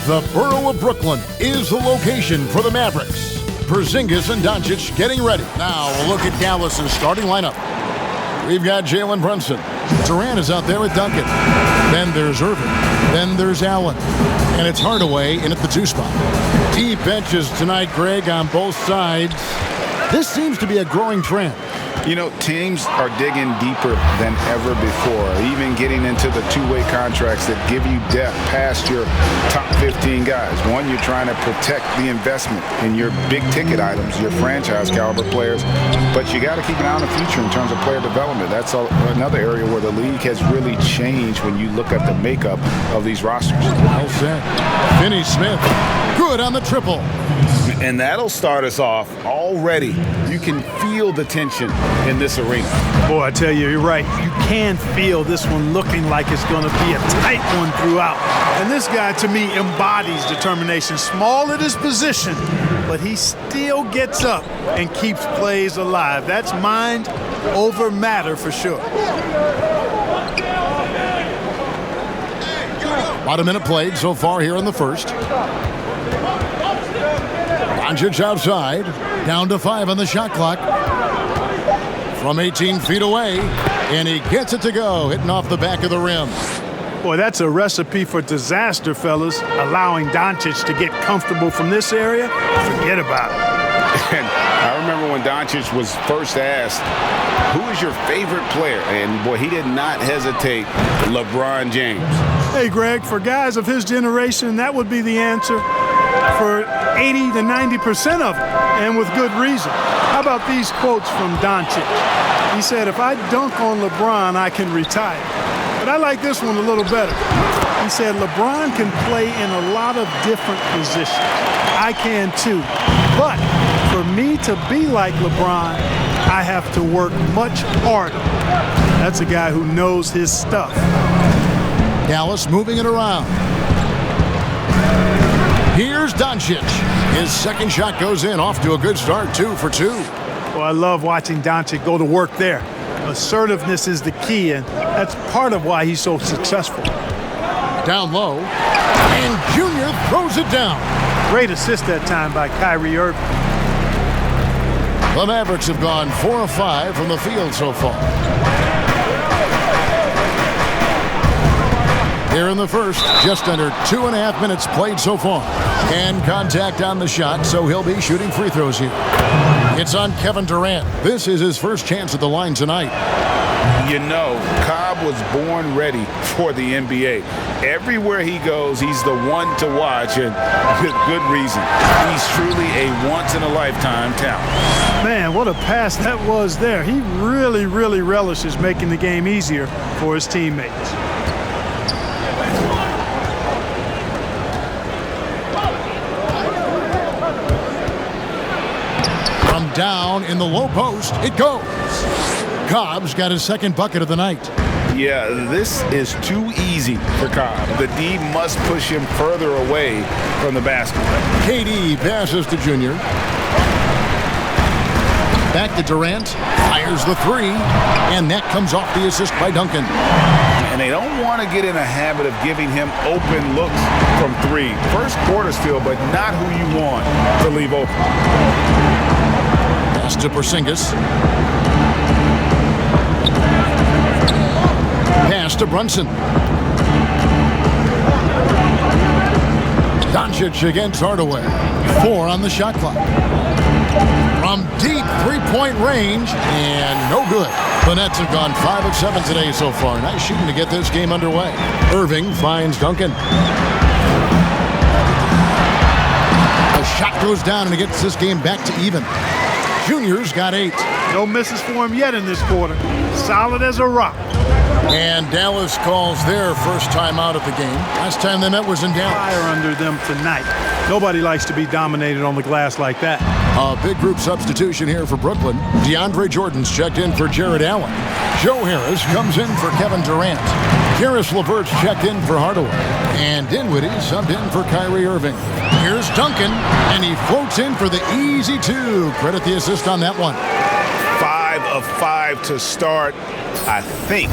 The borough of Brooklyn is the location for the Mavericks. Porzingis and Doncic getting ready. Now a look at Dallas's starting lineup. We've got Jalen Brunson. Durant is out there with Duncan. Then there's Irving. Then there's Allen. And it's Hardaway in at the 2 spot. Deep benches tonight, Greg, on both sides. This seems to be a growing trend. You know, teams are digging deeper than ever before, even getting into the two-way contracts that give you depth past your top 15 guys. One, you're trying to protect the investment in your big-ticket items, your franchise-caliber players, but you got to keep an eye on the future in terms of player development. That's another area where the league has really changed when you look at the makeup of these rosters. Well said. Finney-Smith, good on the triple. And that'll start us off already. You can feel the tension in this arena. Boy, I tell you, you're right. You can feel this one looking like it's going to be a tight one throughout. And this guy, to me, embodies determination. Small at his position, but he still gets up and keeps plays alive. That's mind over matter for sure. About a minute played so far here in the first. Doncic outside, down to 5 on the shot clock. From 18 feet away, and he gets it to go, hitting off the back of the rim. Boy, that's a recipe for disaster, fellas. Allowing Doncic to get comfortable from this area, forget about it. And I remember when Doncic was first asked, who is your favorite player? And, boy, he did not hesitate. LeBron James. Hey, Greg, for guys of his generation, that would be the answer for 80 to 90% of them, and with good reason. How about these quotes from Doncic? He said, if I dunk on LeBron, I can retire. But I like this one a little better. He said, LeBron can play in a lot of different positions. I can too. But for me to be like LeBron, I have to work much harder. That's a guy who knows his stuff. Dallas moving it around. Here's Doncic. His second shot goes in, off to a good start, 2 for 2. Well, I love watching Doncic go to work there. Assertiveness is the key, and that's part of why he's so successful. Down low, and Junior throws it down. Great assist that time by Kyrie Irving. The Mavericks have gone 4 of 5 from the field so far. Here in the first, just under 2.5 minutes played so far. And contact on the shot, so he'll be shooting free throws here. It's on Kevin Durant. This is his first chance at the line tonight. You know, Cobb was born ready for the NBA. Everywhere he goes, he's the one to watch, and with good reason. He's truly a once-in-a-lifetime talent. Man, what a pass that was there. He really, really relishes making the game easier for his teammates. Down in the low post, it goes. Cobb's got his second bucket of the night. Yeah, this is too easy for Cobb. The D must push him further away from the basket. KD passes to Junior. Back to Durant, fires the 3, and that comes off the assist by Duncan. And they don't want to get in a habit of giving him open looks from 3. First quarter still, but not who you want to leave open. To Porzingis. Pass to Brunson. Doncic against Hardaway. 4 on the shot clock. From deep three-point range, and no good. The Nets have gone 5 of 7 today so far. Nice shooting to get this game underway. Irving finds Duncan. A shot goes down, and it gets this game back to even. Junior's got 8. No misses for him yet in this quarter. Solid as a rock. And Dallas calls their first time out of the game. Last time they met was in Dallas. Fire under them tonight. Nobody likes to be dominated on the glass like that. A big group substitution here for Brooklyn. DeAndre Jordan's checked in for Jared Allen. Joe Harris comes in for Kevin Durant. Karis LeVert's checked in for Hardaway. And Dinwiddie subbed in for Kyrie Irving. Here's Duncan, and he floats in for the easy 2. Credit the assist on that one. 5 of 5 to start. I think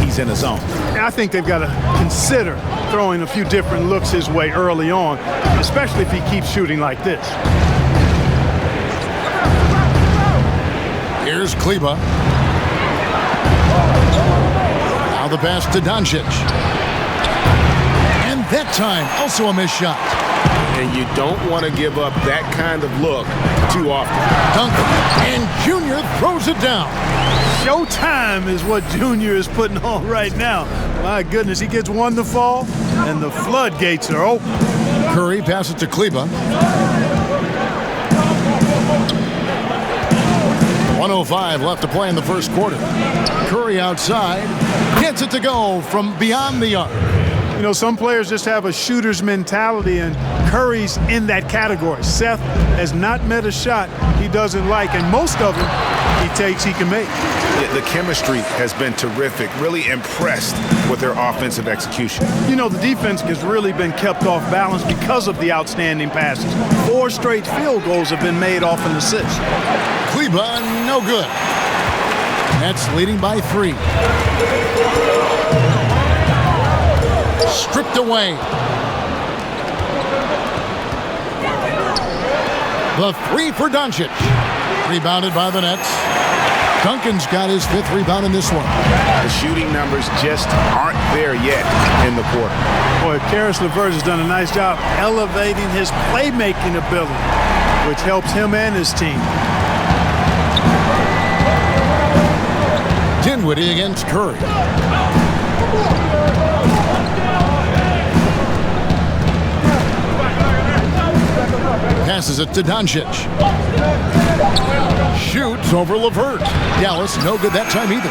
he's he's in the zone. I think they've got to consider throwing a few different looks his way early on, especially if he keeps shooting like this. Here's Kleba. Now the pass to Doncic. And that time, also a missed shot. And you don't want to give up that kind of look too often. Duncan, and Junior throws it down. Showtime is what Junior is putting on right now. My goodness, he gets one to fall, and the floodgates are open. Curry passes to Kleba. 1:05 left to play in the first quarter. Curry outside, gets it to go from beyond the arc. You know, some players just have a shooter's mentality, and Curry's in that category. Seth has not met a shot he doesn't like, and most of them he takes he can make. The chemistry has been terrific. Really impressed with their offensive execution. You know, the defense has really been kept off balance because of the outstanding passes. 4 straight field goals have been made off an assist. Kleba, no good. Nets leading by 3. Stripped away. The 3 for Doncic. Rebounded by the Nets. Duncan's got his 5th rebound in this one. The shooting numbers just aren't there yet in the quarter. Boy, Karis LeVert has done a nice job elevating his playmaking ability, which helps him and his team. Dinwiddie against Curry. Passes it to Doncic. Shoots over LeVert. Dallas, no good that time either.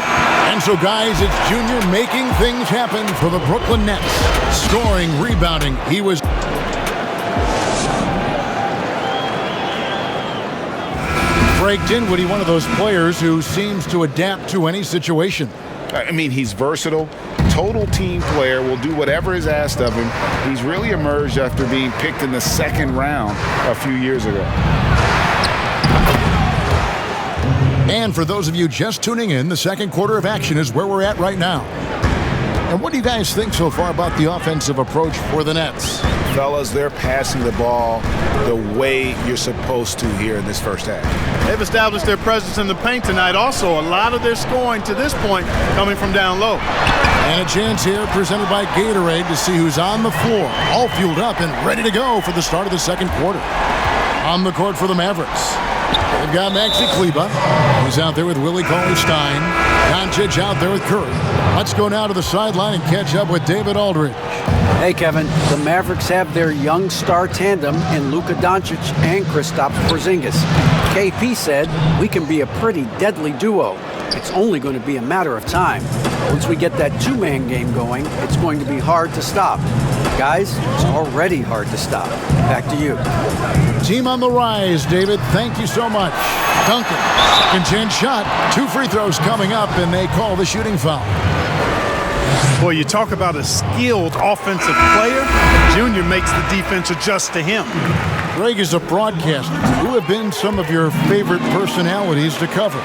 And so, guys, it's Junior making things happen for the Brooklyn Nets. Scoring, rebounding. He was... Greg Dinwiddie, one of those players who seems to adapt to any situation. I mean, he's versatile, total team player, will do whatever is asked of him. He's really emerged after being picked in the 2nd round a few years ago. And for those of you just tuning in, the second quarter of action is where we're at right now. And what do you guys think so far about the offensive approach for the Nets? Fellas, they're passing the ball the way you're supposed to here in this first half. They've established their presence in the paint tonight. Also, a lot of their scoring to this point coming from down low. And a chance here presented by Gatorade to see who's on the floor, all fueled up and ready to go for the start of the second quarter. On the court for the Mavericks, they've got Maxi Kleba. He's out there with Willie Cauley-Stein. Doncic out there with Curry. Let's go now to the sideline and catch up with David Aldridge. Hey, Kevin. The Mavericks have their young star tandem in Luka Doncic and Kristaps Porzingis. KP said, "We can be a pretty deadly duo. It's only going to be a matter of time. Once we get that 2-man game going, it's going to be hard to stop. Guys, it's already hard to stop. Back to you." Team on the rise, David. Thank you so much. Duncan, second chance shot. 2 free throws coming up, and they call the shooting foul. Boy, you talk about a skilled offensive player. Junior makes the defense adjust to him. Greg is a broadcaster. Who have been some of your favorite personalities to cover?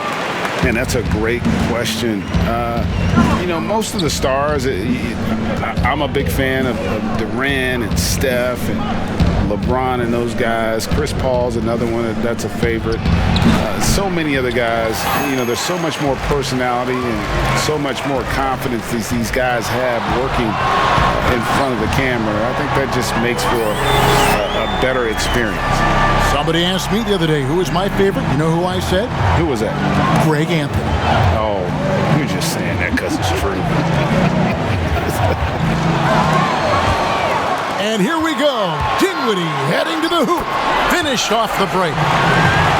Man, that's a great question. You know, most of the stars, I'm a big fan of Durant and Steph and LeBron and those guys. Chris Paul's another one that's a favorite. So many other guys. You know, there's so much more personality and so much more confidence these guys have working in front of the camera. I think that just makes for a better experience. Somebody asked me the other day, who was my favorite? You know who I said? Who was that? Greg Anthony. Oh, you're just saying that because it's true. And here we go. Dinwiddie heading to the hoop. Finished off the break.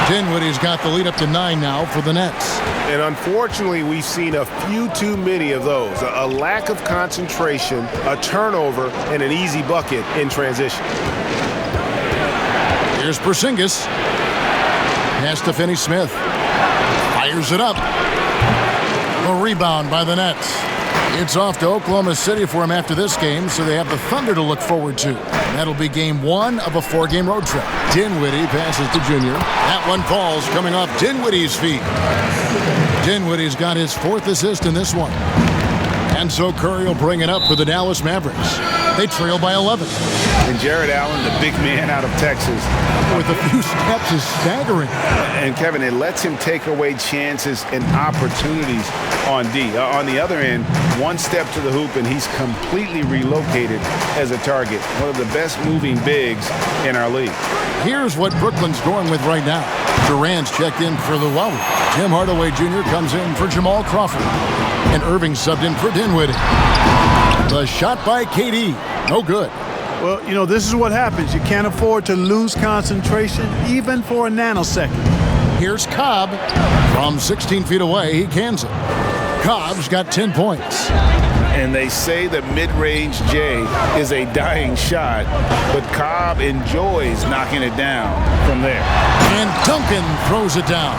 Dinwiddie's got the lead up to 9 now for the Nets. And unfortunately, we've seen a few too many of those. A lack of concentration, a turnover, and an easy bucket in transition. Here's Porzingis. Has to finish Smith. Fires it up. A rebound by the Nets. It's off to Oklahoma City for him after this game, so they have the Thunder to look forward to. That'll be game 1 of a 4-game road trip. Dinwiddie passes to Junior. That one falls coming off Dinwiddie's feet. Dinwiddie's got his 4th assist in this one. And so Curry will bring it up for the Dallas Mavericks. They trail by 11. And Jared Allen, the big man out of Texas, with a few steps, is staggering. And Kevin, it lets him take away chances and opportunities on D. On the other end, one step to the hoop and he's completely relocated as a target. One of the best moving bigs in our league. Here's what Brooklyn's going with right now. Durant's checked in for Luwawu. Tim Hardaway Jr. comes in for Jamal Crawford. And Irving subbed in for Dinwiddie. The shot by KD. No good. Well, you know, this is what happens. You can't afford to lose concentration even for a nanosecond. Here's Cobb. From 16 feet away, he cans it. Cobb's got 10 points. And they say that mid-range J is a dying shot, but Cobb enjoys knocking it down from there. And Duncan throws it down.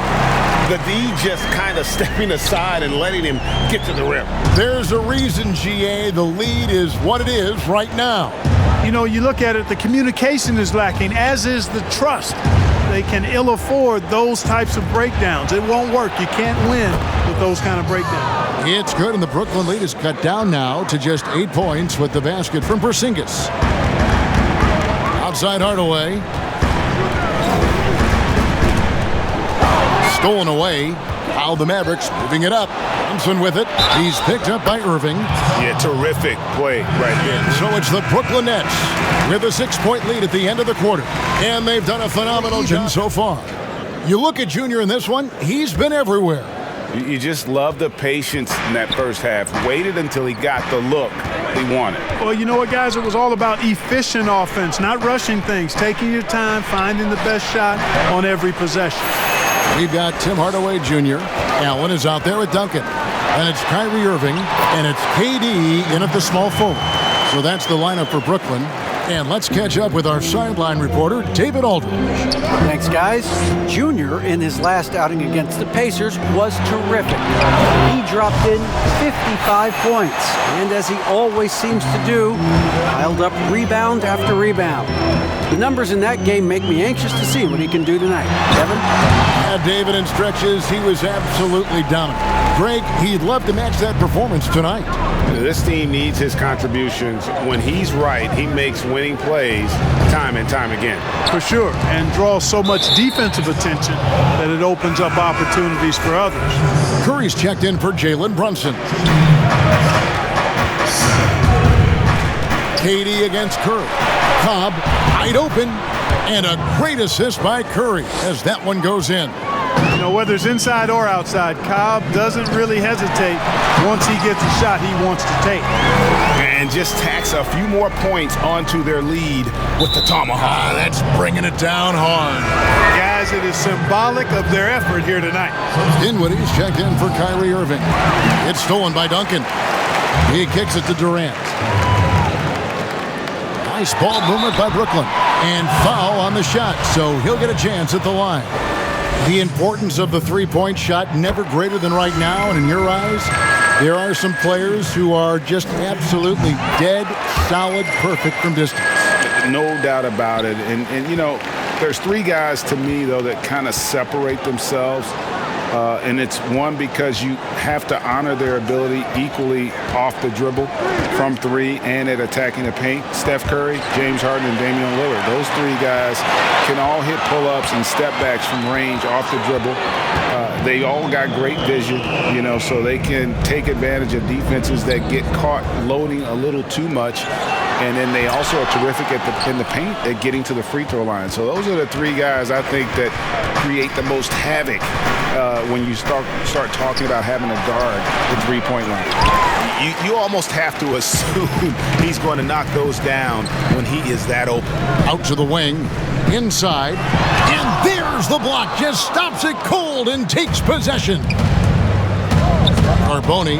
The D just kind of stepping aside and letting him get to the rim. There's a reason, GA, the lead is what it is right now. You know, you look at it, the communication is lacking, as is the trust. They can ill afford those types of breakdowns. It won't work. You can't win with those kind of breakdowns. It's good, and the Brooklyn lead is cut down now to just 8 points with the basket from Porzingis. Outside Hardaway. Stolen away. Now the Mavericks moving it up. Thompson with it. He's picked up by Irving. Yeah, terrific play right there. So it's the Brooklyn Nets with a 6-point lead at the end of the quarter. And they've done a phenomenal job so far. You look at Junior in this one, he's been everywhere. You just love the patience in that first half. Waited until he got the look he wanted. Well, you know what, guys? It was all about efficient offense, not rushing things, taking your time, finding the best shot on every possession. We've got Tim Hardaway Jr. Allen is out there with Duncan. And it's Kyrie Irving. And it's KD in at the small forward. So that's the lineup for Brooklyn. And let's catch up with our sideline reporter, David Aldridge. Thanks, guys. Junior, in his last outing against the Pacers, was terrific. He dropped in 55 points. And as he always seems to do, piled up rebound after rebound. The numbers in that game make me anxious to see what he can do tonight. Kevin? Yeah, David, in stretches, he was absolutely dominant. Greg, he'd love to match that performance tonight. This team needs his contributions. When he's right, he makes winning plays time and time again. For sure, and draws so much defensive attention that it opens up opportunities for others. Curry's checked in for Jalen Brunson. KD against Curry. Cobb, wide open, and a great assist by Curry as that one goes in. You know, whether it's inside or outside, Cobb doesn't really hesitate once he gets a shot he wants to take. And just tacks a few more points onto their lead with the tomahawk. That's bringing it down hard. Guys, it is symbolic of their effort here tonight. Dinwiddie's checked in for Kyrie Irving. It's stolen by Duncan. He kicks it to Durant. Nice ball movement by Brooklyn. And foul on the shot, so he'll get a chance at the line. The importance of the three-point shot never greater than right now, and in your eyes, there are some players who are just absolutely dead, solid, perfect from distance. No doubt about it. And you know, there's three guys to me, though, that kind of separate themselves. And it's one, because you have to honor their ability equally off the dribble, from three, and at attacking the paint. Steph Curry, James Harden, and Damian Lillard. Those three guys can all hit pull-ups and step-backs from range off the dribble. They all got great vision, you know, so they can take advantage of defenses that get caught loading a little too much. And then they also are terrific in the paint at getting to the free throw line. So those are the three guys I think that create the most havoc when you start talking about having a guard the three-point line. You almost have to assume he's going to knock those down when he is that open. Out to the wing, inside, and there's the block. Just stops it cold and takes possession. Carboni,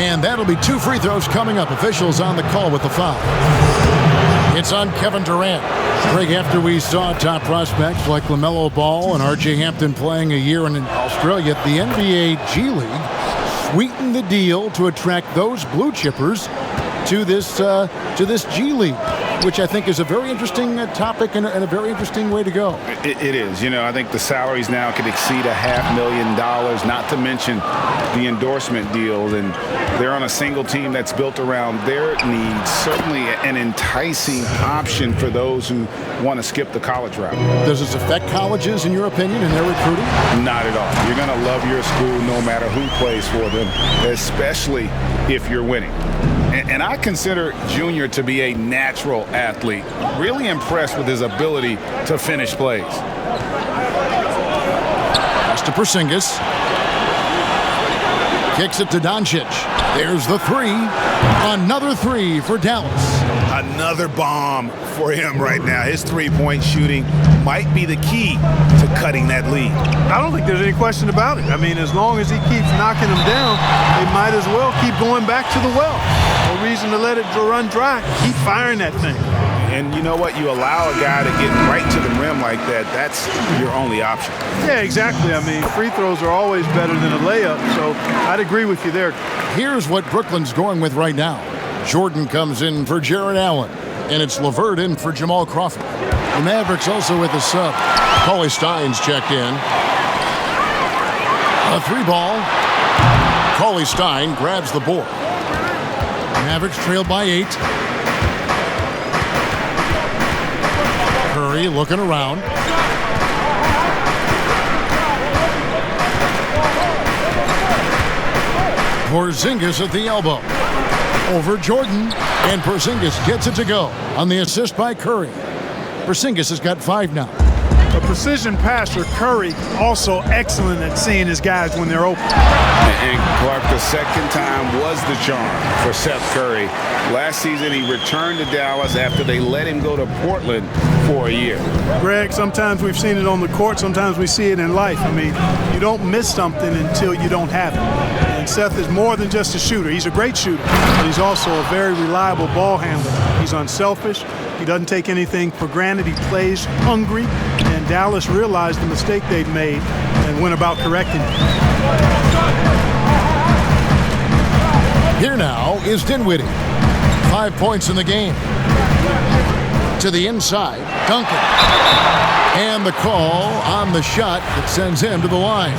and that'll be two free throws coming up. Officials on the call with the foul. It's on Kevin Durant. Greg, after we saw top prospects like LaMelo Ball and R.J. Hampton playing a year in Australia, the NBA G League sweetened the deal to attract those blue chippers to this G League. which I think is a very interesting topic and a very interesting way to go. It is. You know, I think the salaries now could exceed $500,000, not to mention the endorsement deals, and they're on a single team that's built around their needs. Certainly an enticing option for those who want to skip the college route. Does this affect colleges, in your opinion, in their recruiting? Not at all. You're going to love your school no matter who plays for them, especially if you're winning. And I consider Junior to be a natural athlete. Really impressed with his ability to finish plays. Pass to Porzingis. Kicks it to Doncic. There's the three. Another three for Dallas. Another bomb for him right now. His three-point shooting might be the key to cutting that lead. I don't think there's any question about it. I mean, as long as he keeps knocking them down, they might as well keep going back to the well. No reason to let it run dry. Keep firing that thing. And you know what? You allow a guy to get right to the rim like that, that's your only option. Yeah, exactly. I mean, free throws are always better than a layup, so I'd agree with you there. Here's what Brooklyn's going with right now. Jordan comes in for Jared Allen, and it's LeVert in for Jamal Crawford. The Mavericks also with a sub. Cauley Stein's checked in. A three ball. Cauley Stein grabs the board. Mavericks trailed by 8. Curry looking around. Porzingis at the elbow. Over Jordan, and Porzingis gets it to go on the assist by Curry. Porzingis has got 5 now. A precision passer, Curry, also excellent at seeing his guys when they're open. And Clark, the second time was the charm for Seth Curry. Last season, he returned to Dallas after they let him go to Portland for a year. Greg, sometimes we've seen it on the court, sometimes we see it in life. I mean, you don't miss something until you don't have it. And Seth is more than just a shooter. He's a great shooter, but he's also a very reliable ball handler. He's unselfish. He doesn't take anything for granted. He plays hungry, and Dallas realized the mistake they'd made and went about correcting it. Here now is Dinwiddie. 5 points in the game. To the inside, Duncan. And the call on the shot that sends him to the line.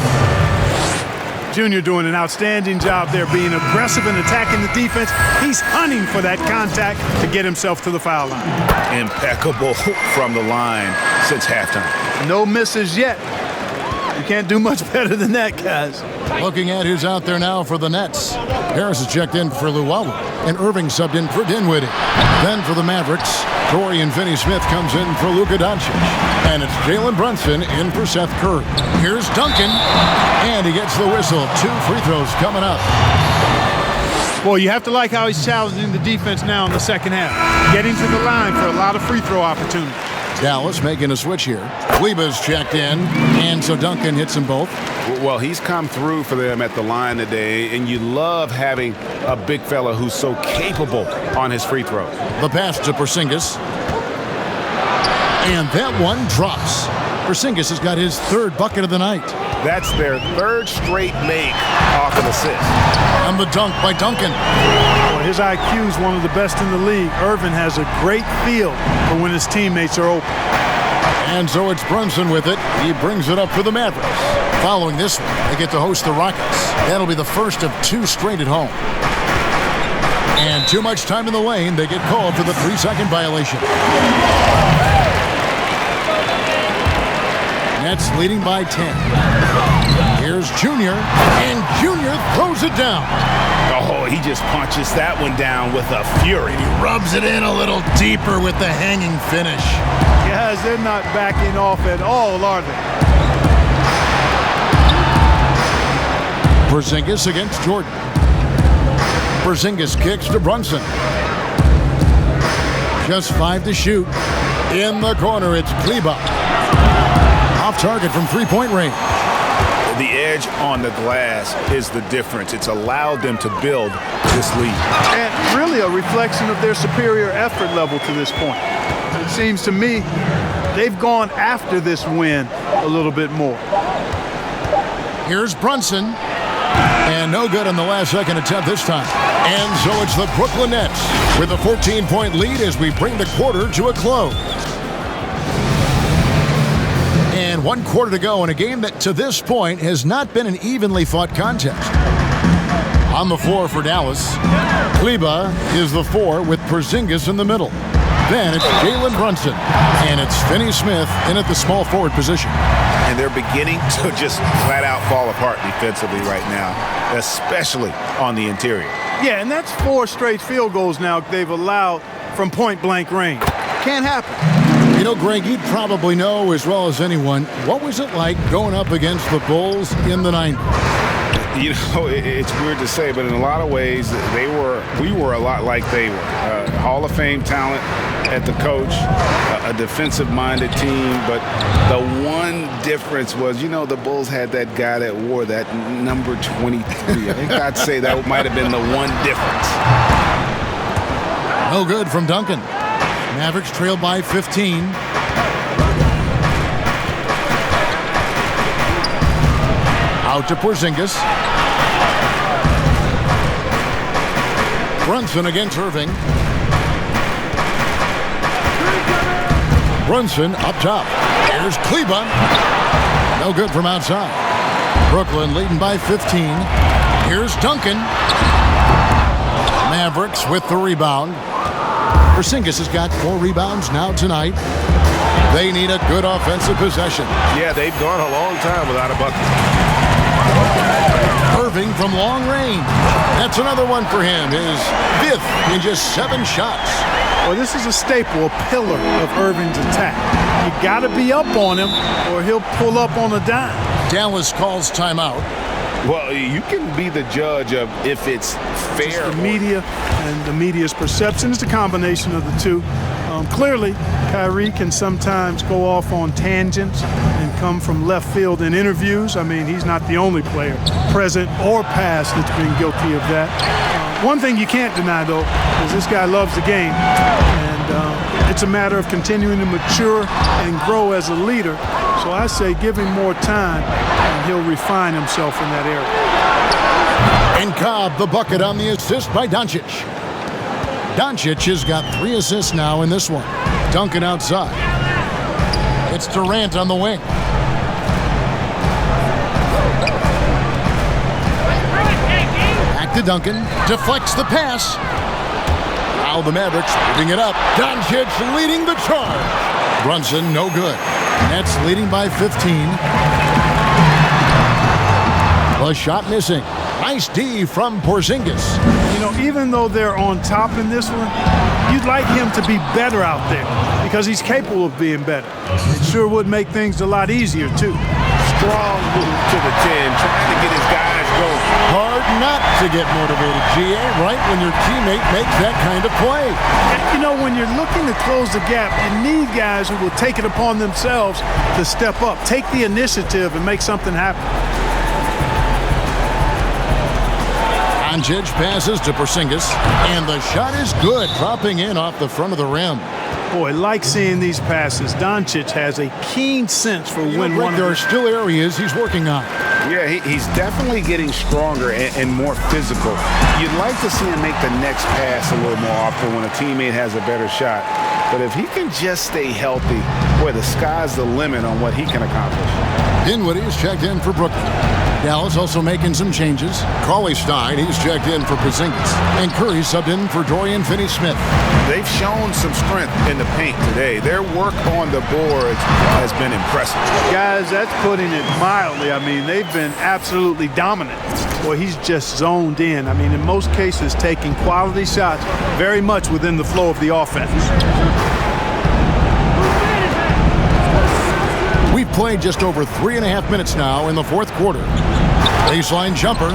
Junior doing an outstanding job there, being aggressive and attacking the defense. He's hunting for that contact to get himself to the foul line. Impeccable from the line since halftime. No misses yet. You can't do much better than that, guys. Looking at who's out there now for the Nets. Harris has checked in for Luwawu, and Irving subbed in for Dinwiddie. Then for the Mavericks, Dorian Finney-Smith comes in for Luka Doncic. And it's Jalen Brunson in for Seth Curry. Here's Duncan, and he gets the whistle. 2 free throws coming up. Well, you have to like how he's challenging the defense now in the second half. Getting to the line for a lot of free throw opportunities. Dallas making a switch here. Kleba's checked in, and so Duncan hits them both. Well, he's come through for them at the line today, and you love having a big fella who's so capable on his free throw. The pass to Porzingis. And that one drops. Porzingis has got his 3rd bucket of the night. That's their 3rd straight make off an assist. And the dunk by Duncan. Well, his IQ is one of the best in the league. Irvin has a great feel for when his teammates are open. And so it's Brunson with it. He brings it up for the Mavericks. Following this one, they get to host the Rockets. That'll be the first of 2 straight at home. And too much time in the lane. They get called for the 3-second violation. Nets leading by 10. Here's Junior, and Junior throws it down. Oh, he just punches that one down with a fury. He rubs it in a little deeper with the hanging finish. Guys, they're not backing off at all, are they? Porzingis against Jordan. Porzingis kicks to Brunson. Just 5 to shoot. In the corner, it's Kleber. Off target from 3-point range. The edge on the glass is the difference. It's allowed them to build this lead. And really a reflection of their superior effort level to this point. It seems to me they've gone after this win a little bit more. Here's Brunson. And no good on the last second attempt this time. And so it's the Brooklyn Nets with a 14-point lead as we bring the quarter to a close. And 1 quarter to go in a game that to this point has not been an evenly fought contest. On the floor for Dallas, Kleber is the 4 with Porzingis in the middle. Then it's Jalen Brunson, and it's Finney Smith in at the small forward position. And they're beginning to just flat out fall apart defensively right now, especially on the interior. Yeah, and that's 4 straight field goals now they've allowed from point-blank range. Can't happen. You know, Greg, you'd probably know as well as anyone, what was it like going up against the Bulls in the 90s? You know, it's weird to say, but in a lot of ways, we were a lot like they were. Hall of Fame talent at the coach, a defensive-minded team, but the one difference was, you know, the Bulls had that guy that wore that number 23. I think I'd say that might have been the one difference. No good from Duncan. Mavericks trailed by 15. Out to Porzingis. Brunson against Irving. Brunson up top. Here's Kleber. No good from outside. Brooklyn leading by 15. Here's Duncan. Mavericks with the rebound. Porzingis has got 4 rebounds now tonight. They need a good offensive possession. Yeah, they've gone a long time without a bucket. Irving from long range. That's another one for him. His 5th in just 7 shots. Well, this is a staple, a pillar of Irving's attack. You got to be up on him or he'll pull up on a dime. Dallas calls timeout. Well, you can be the judge of if it's fair. Just the media and the media's perception. It's a combination of the two. Clearly, Kyrie can sometimes go off on tangents and come from left field in interviews. I mean, he's not the only player, present or past, that's been guilty of that. One thing you can't deny, though, is this guy loves the game. And it's a matter of continuing to mature and grow as a leader. So I say give him more time, and he'll refine himself in that area. And Cobb, the bucket on the assist by Doncic. Doncic has got 3 assists now in this one. Duncan outside. It's Durant on the wing. Back to Duncan. Deflects the pass. Now the Mavericks moving it up. Doncic leading the charge. Brunson, no good. Nets leading by 15. The shot missing. Nice D from Porzingis. You know, even though they're on top in this one, you'd like him to be better out there because he's capable of being better. It sure would make things a lot easier, too. Strong move to the 10, trying to get his guys going. Hard not to get motivated, GA, right when your teammate makes that kind of play. And, you know, when you're looking to close the gap, you need guys who will take it upon themselves to step up, take the initiative, and make something happen. Doncic passes to Porzingis, and the shot is good, dropping in off the front of the rim. Boy, like seeing these passes. Doncic has a keen sense for when one. There are still areas he's working on. Yeah, he's definitely getting stronger and more physical. You'd like to see him make the next pass a little more often when a teammate has a better shot. But if he can just stay healthy, boy, the sky's the limit on what he can accomplish. Dinwiddie is checked in for Brooklyn. Dallas also making some changes. Cauley-Stein, he's checked in for Porzingis. And Curry subbed in for Dorian Finney-Smith. They've shown some strength in the paint today. Their work on the boards has been impressive. Guys, that's putting it mildly. I mean, they've been absolutely dominant. Boy, he's just zoned in. I mean, in most cases, taking quality shots very much within the flow of the offense. We've played just over 3.5 minutes now in the 4th quarter. Baseline jumper.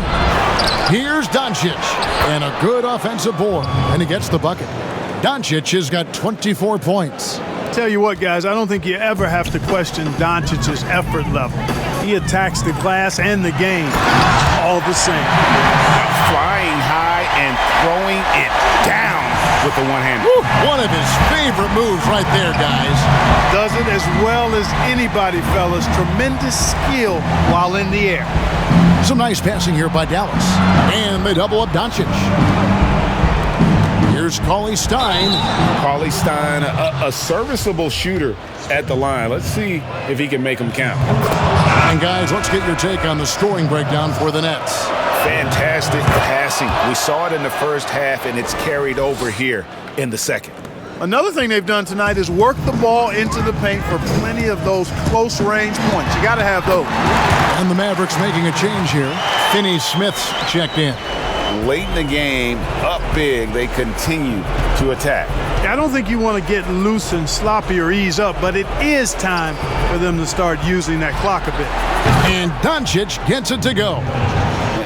Here's Doncic. And a good offensive board. And he gets the bucket. Doncic has got 24 points. Tell you what, guys, I don't think you ever have to question Doncic's effort level. He attacks the glass and the game all the same. Flying high and throwing it down. with the one-hander. One of his favorite moves right there, guys. Does it as well as anybody, fellas. Tremendous skill while in the air. Some nice passing here by Dallas. And they double up Doncic. Here's Cauley Stein. Cauley Stein, a serviceable shooter at the line. Let's see if he can make them count. And guys, let's get your take on the scoring breakdown for the Nets. Fantastic passing. We saw it in the first half, and it's carried over here in the second. Another thing they've done tonight is work the ball into the paint for plenty of those close-range points. You got to have those. And the Mavericks making a change here. Finney-Smith's checked in. Late in the game, up big, they continue to attack. I don't think you want to get loose and sloppy or ease up, but it is time for them to start using that clock a bit. And Doncic gets it to go.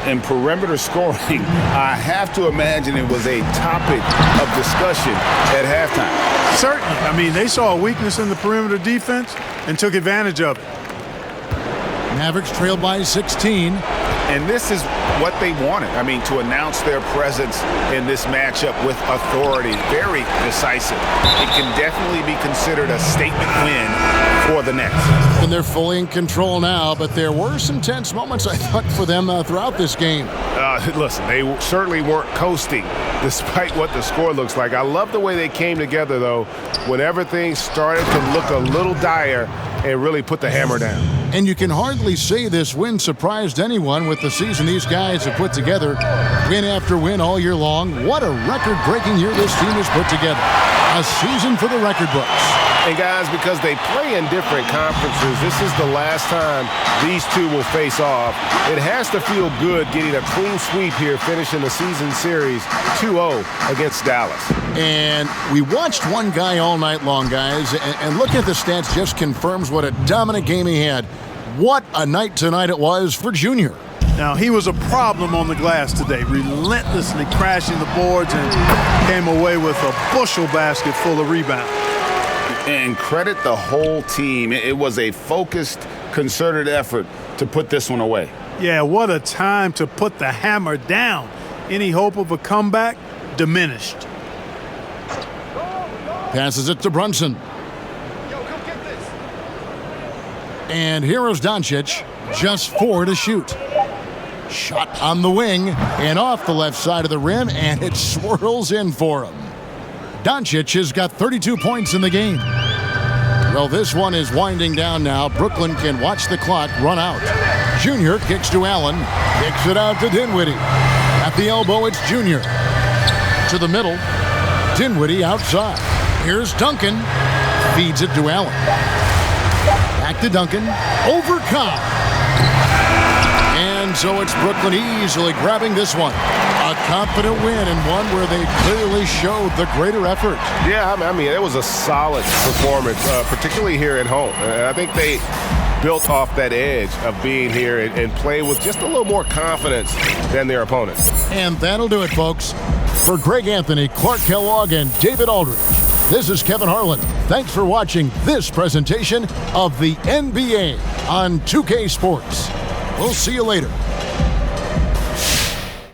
And perimeter scoring, I have to imagine it was a topic of discussion at halftime. Certainly. I mean, they saw a weakness in the perimeter defense and took advantage of it. Mavericks trailed by 16. And this is what they wanted. I mean, to announce their presence in this matchup with authority, very decisive. It can definitely be considered a statement win for the Nets. And they're fully in control now, but there were some tense moments, I thought, for them throughout this game. Listen, they certainly weren't coasting despite what the score looks like. I love the way they came together, though, whenever things started to look a little dire and really put the hammer down. And you can hardly say this win surprised anyone with the season these guys have put together. Win after win all year long. What a record-breaking year this team has put together. A season for the record books. And guys, because they play in different conferences, this is the last time these two will face off. It has to feel good getting a clean sweep here, finishing the season series 2-0 against Dallas. And we watched one guy all night long, guys, and looking at the stats just confirms what a dominant game he had. What a night tonight it was for Junior. Now, he was a problem on the glass today, relentlessly crashing the boards and came away with a bushel basket full of rebounds. And credit the whole team. It was a focused, concerted effort to put this one away. Yeah, what a time to put the hammer down. Any hope of a comeback diminished. Passes it to Brunson. And here is Doncic, just 4 to shoot. Shot on the wing and off the left side of the rim, and it swirls in for him. Doncic has got 32 points in the game. Well, this one is winding down now. Brooklyn can watch the clock run out. Junior kicks to Allen, kicks it out to Dinwiddie. At the elbow, it's Junior. To the middle, Dinwiddie outside. Here's Duncan, feeds it to Allen. Back to Duncan, over Cobb. And so it's Brooklyn easily grabbing this one. A confident win and one where they clearly showed the greater effort. Yeah, I mean, it was a solid performance, particularly here at home. I think they built off that edge of being here and play with just a little more confidence than their opponents. And that'll do it, folks. For Greg Anthony, Clark Kellogg, and David Aldridge, this is Kevin Harlan. Thanks for watching this presentation of the NBA on 2K Sports. We'll see you later.